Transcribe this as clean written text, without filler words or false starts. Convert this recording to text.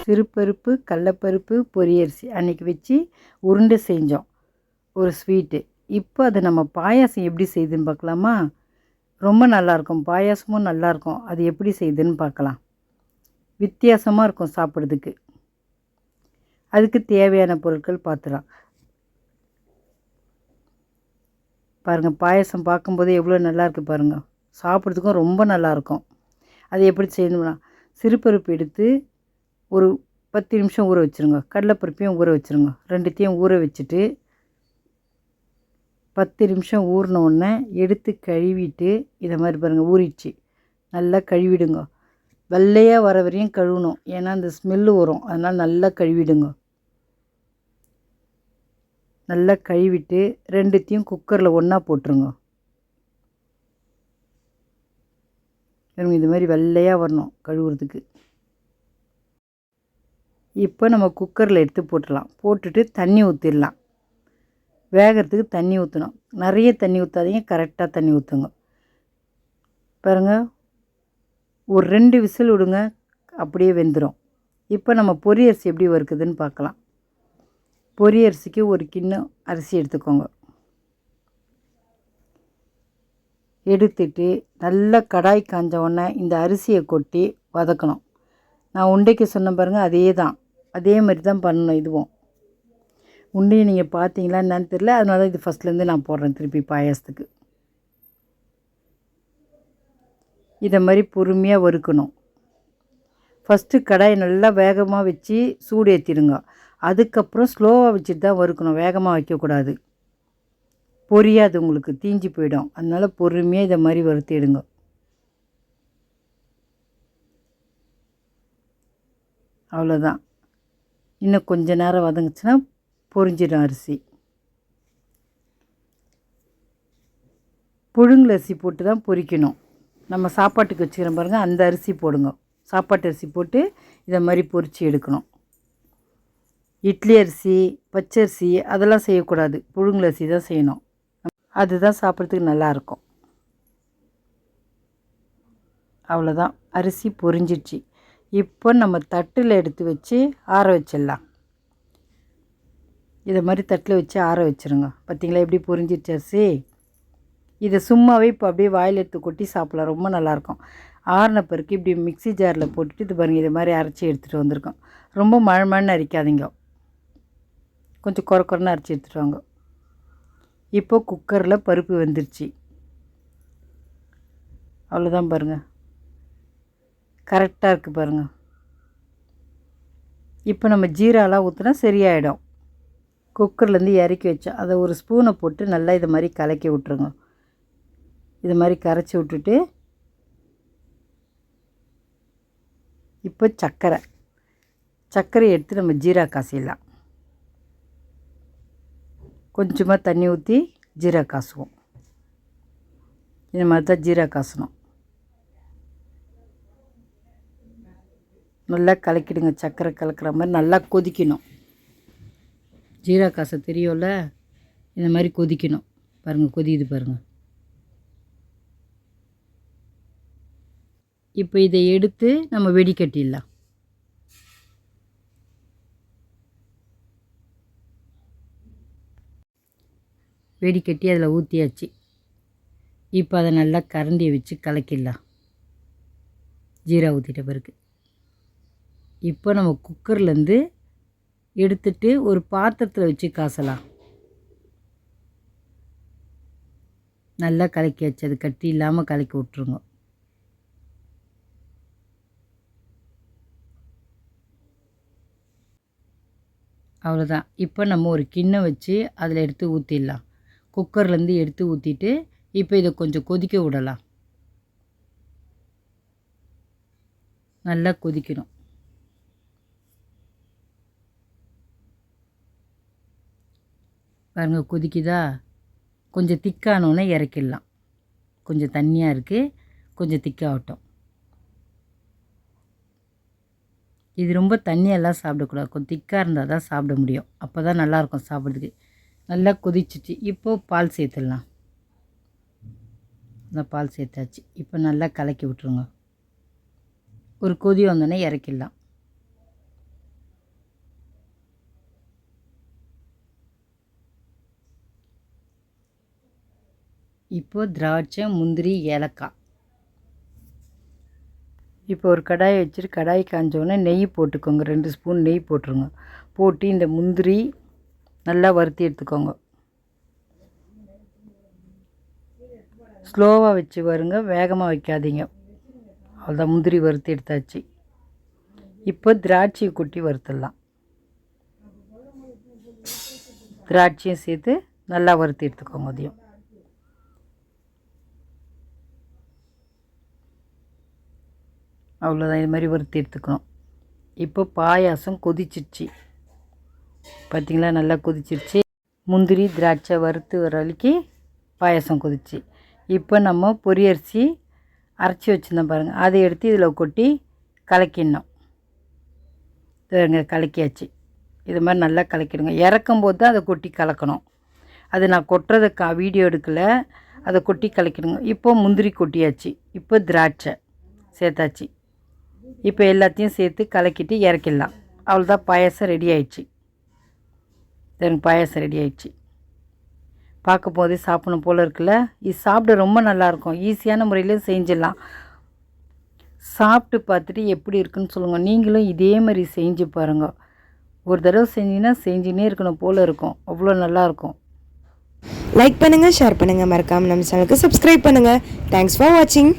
சிறுபருப்பு கடலப்பருப்பு பொரியரிசி அன்றைக்கி வச்சு உருண்டை செஞ்சோம், ஒரு ஸ்வீட்டு. இப்போ அதை நம்ம பாயாசம் எப்படி செய்யுதுன்னு பார்க்கலாமா? ரொம்ப நல்லாயிருக்கும், பாயாசமும் நல்லாயிருக்கும். அது எப்படி செய்யுதுன்னு பார்க்கலாம். வித்தியாசமாக இருக்கும் சாப்பிட்றதுக்கு. அதுக்கு தேவையான பொருட்கள் பார்த்துலாம். பாருங்கள், பாயாசம் பார்க்கும்போது எவ்வளோ நல்லாயிருக்கு பாருங்கள். சாப்பிட்றதுக்கும் ரொம்ப நல்லாயிருக்கும். அது எப்படி செய்யணும்னா, சிறுபருப்பு எடுத்து ஒரு 10 நிமிஷம் ஊற வச்சுருங்க. கடலைப்பருப்பையும் ஊற வச்சுருங்க. ரெண்டுத்தையும் ஊற வச்சுட்டு 10 நிமிஷம் ஊறினோடனே எடுத்து கழுவிட்டு, இதை மாதிரி பாருங்கள் ஊறிடுச்சு. நல்லா கழுவிடுங்க. வெள்ளையாக வர வரையும் கழுவணும், ஏன்னா அந்த ஸ்மெல்லு வரும். அதனால் நல்லா கழுவிடுங்க. நல்லா கழுவிட்டு ரெண்டுத்தையும் குக்கரில் ஒன்றா போட்டுருங்க. இது மாதிரி வெள்ளையாக வரணும் கழுவுறதுக்கு. இப்போ நம்ம குக்கரில் எடுத்து போட்டுடலாம். போட்டுட்டு தண்ணி ஊற்றிடலாம். வேகிறதுக்கு தண்ணி ஊற்றணும். நிறைய தண்ணி ஊற்றாதீங்க, கரெக்டாக தண்ணி ஊற்றுங்க. பாருங்கள், ஒரு 2 விசில் விடுங்க, அப்படியே வெந்துடும். இப்போ நம்ம பொரியரிசி எப்படி வறுக்குதுன்னு பார்க்கலாம். பொரியரிசிக்கு ஒரு கிண்ணம் அரிசி எடுத்துக்கோங்க. எடுத்துட்டு நல்லா கடாய் காஞ்ச உடனே இந்த அரிசியை கொட்டி வதக்கணும். நான் உண்டைக்கு சொன்ன பாருங்கள், அதே மாதிரி தான் பண்ணணும். இதுவும் உண்டையை நீங்கள் பார்த்தீங்களா என்னன்னு தெரியல, அதனால தான் இது ஃபஸ்ட்லேருந்து நான் போடுறேன் திருப்பி பாயாசத்துக்கு. இதை மாதிரி பொறுமையாக வறுக்கணும். ஃபஸ்ட்டு கடாயை நல்லா வேகமாக வச்சு சூடு ஏற்றிடுங்க. அதுக்கப்புறம் ஸ்லோவாக வச்சுட்டு தான் வறுக்கணும், வேகமாக வைக்கக்கூடாது. பொரியாது, உங்களுக்கு தீஞ்சு போயிடும். அதனால் பொறுமையாக இதை மாதிரி வறுத்து எடுங்க. அவ்வளோதான். இன்னும் கொஞ்ச நேரம் வதங்குச்சுன்னா பொரிஞ்சிடும் அரிசி. புழுங்கல் அரிசி போட்டு தான் பொரிக்கணும். நம்ம சாப்பாட்டுக்கு வச்சுக்கிறோம் பாருங்கள், அந்த அரிசி போடுங்க. சாப்பாட்டு அரிசி போட்டு இதை மாதிரி பொரித்து எடுக்கணும். இட்லி அரிசி, பச்சரிசி அதெல்லாம் செய்யக்கூடாது, புழுங்கல் அரிசி தான் செய்யணும். அதுதான் சாப்பிட்றதுக்கு நல்லாயிருக்கும். அவ்வளோதான், அரிசி பொரிஞ்சிடுச்சு. இப்போ நம்ம தட்டில் எடுத்து வச்சு ஆற வச்சிடலாம். இதை மாதிரி தட்டில் வச்சு ஆற வச்சுருங்க. பார்த்திங்களா எப்படி பொரிஞ்சிடுச்சு அரிசி? இதை சும்மாவே இப்போ அப்படியே வாயில் எடுத்து கொட்டி சாப்பிட்லாம், ரொம்ப நல்லாயிருக்கும். ஆறின பிறகு இப்படி மிக்ஸி ஜாரில் போட்டுட்டு இது பாருங்கள், இது மாதிரி அரைச்சி எடுத்துகிட்டு வந்திருக்கோம். ரொம்ப மழைன்னு அரைக்காதீங்க, கொஞ்சம் குறைன்னு அரைச்சி எடுத்துகிட்டு வாங்க. இப்போ குக்கரில் பருப்பு வெந்துருச்சு. அவ்வளோதான் பாருங்கள், கரெக்டாக இருக்குது பாருங்கள். இப்போ நம்ம ஜீராலாம் ஊற்றினா சரியாயிடும். குக்கர்லேருந்து இறக்கி வச்சோம், அதை ஒரு ஸ்பூனை போட்டு நல்லா இதை மாதிரி கலக்கி விட்ருங்க. இது மாதிரி கரைச்சி விட்டுட்டு இப்போ சர்க்கரை எடுத்து நம்ம ஜீரா காசிடலாம். கொஞ்சமாக தண்ணி ஊற்றி ஜீரா காசுவோம். இந்த மாதிரி தான் ஜீரா காசணும். நல்லா கலக்கிடுங்க. சர்க்கரை கலக்கிற மாதிரி நல்லா கொதிக்கணும். ஜீரா காசை தெரியும்ல, இந்த மாதிரி கொதிக்கணும். பாருங்கள், கொதிக்குது பாருங்கள். இப்போ இதை எடுத்து நம்ம வெடிக்கட்டிடலாம். வெடிக்கட்டி அதில் ஊற்றியாச்சு. இப்போ அதை நல்லா கரண்டியை வச்சு கலக்கிடலாம். ஜீரா ஊற்றிட்ட பிறகு இப்போ நம்ம குக்கர்லேருந்து எடுத்துட்டு ஒரு பாத்திரத்தில் வச்சு காசலாம். நல்லா கலக்கியாச்சு, அது கட்டி இல்லாமல் கலக்கி விட்ருங்க. அவ்வளோதான். இப்போ நம்ம ஒரு கிண்ணம் வச்சு அதில் எடுத்து ஊற்றிடலாம். குக்கர்லேருந்து எடுத்து ஊற்றிட்டு இப்போ இதை கொஞ்சம் கொதிக்க விடலாம். நல்லா கொதிக்கணும். பாருங்கள், கொதிக்குதா? கொஞ்சம் திக்கானோன்னே இறக்கிடலாம். கொஞ்சம் தண்ணியாக இருக்குது, கொஞ்சம் திக்காகட்டும். இது ரொம்ப தண்ணியெல்லாம் சாப்பிடக்கூடாது, கொஞ்சம் திக்காக இருந்தால் தான் சாப்பிட முடியும். அப்போ தான் நல்லாயிருக்கும் சாப்பிட்றதுக்கு. நல்லா கொதிச்சிச்சு. இப்போது பால் சேர்த்துடலாம். இந்த பால் சேர்த்தாச்சு. இப்போ நல்லா கலக்கி விட்ருங்க. ஒரு கொதி வந்தோடனே இறக்கிடலாம். இப்போது திராட்சை, முந்திரி, ஏலக்காய். இப்போ ஒரு கடாயை வச்சுட்டு கடாய் காஞ்சோடனே நெய் போட்டுக்கோங்க. 2 ஸ்பூன் நெய் போட்டுருங்க. போட்டு இந்த முந்திரி நல்லா வறுத்தி எடுத்துக்கோங்க. ஸ்லோவாக வச்சு வருங்க, வேகமாக வைக்காதீங்க. அவ்வளோதான், முந்திரி வறுத்து எடுத்தாச்சு. இப்போ திராட்சையை கொட்டி வறுத்துடலாம். திராட்சையும் சேர்த்து நல்லா வறுத்து எடுத்துக்கோங்க. அதையும் அவ்வளோதான், இது மாதிரி வறுத்து எடுத்துக்கணும். இப்போ பாயாசம் கொதிச்சிடுச்சு பார்த்திங்களா, நல்லா கொதிச்சிடுச்சு. முந்திரி திராட்சை வறுத்து வர வரைக்கும் பாயாசம் கொதிச்சு. இப்போ நம்ம பொரியரிசி அரைச்சி வச்சுருந்தோம் பாருங்கள், அதை எடுத்து இதில் கொட்டி கலக்கிடணும். கலக்கியாச்சு. இது மாதிரி நல்லா கலக்கிடுங்க. இறக்கும்போது தான் அதை கொட்டி கலக்கணும். அது நான் கொட்டுறதை வீடியோ எடுக்கலை, அதை கொட்டி கலக்கிடுங்க. இப்போ முந்திரி கொட்டியாச்சு. இப்போ திராட்சை சேர்த்தாச்சு. இப்போ எல்லாத்தையும் சேர்த்து கலக்கிட்டு இறக்கிடலாம். அவ்வளோதான், பாயாசம் ரெடி ஆயிடுச்சு. பாயாசம் ரெடி ஆயிடுச்சு. பார்க்க போதே சாப்பிடணும் போல் இருக்குல்ல. இது சாப்பிட ரொம்ப நல்லாயிருக்கும். ஈஸியான முறையில் செஞ்சிடலாம். சாப்பிட்டு பார்த்துட்டு எப்படி இருக்குன்னு சொல்லுங்கள். நீங்களும் இதே மாதிரி செஞ்சு பாருங்கள். ஒரு தடவை செஞ்சிங்கன்னா செஞ்சுனே இருக்கணும் போல் இருக்கும். அவ்வளோ நல்லாயிருக்கும். லைக் பண்ணுங்கள், ஷேர் பண்ணுங்கள், மறக்காமல் நம்ம சேனலுக்கு சப்ஸ்கிரைப் பண்ணுங்கள். தேங்க்ஸ் ஃபார் வாட்சிங்.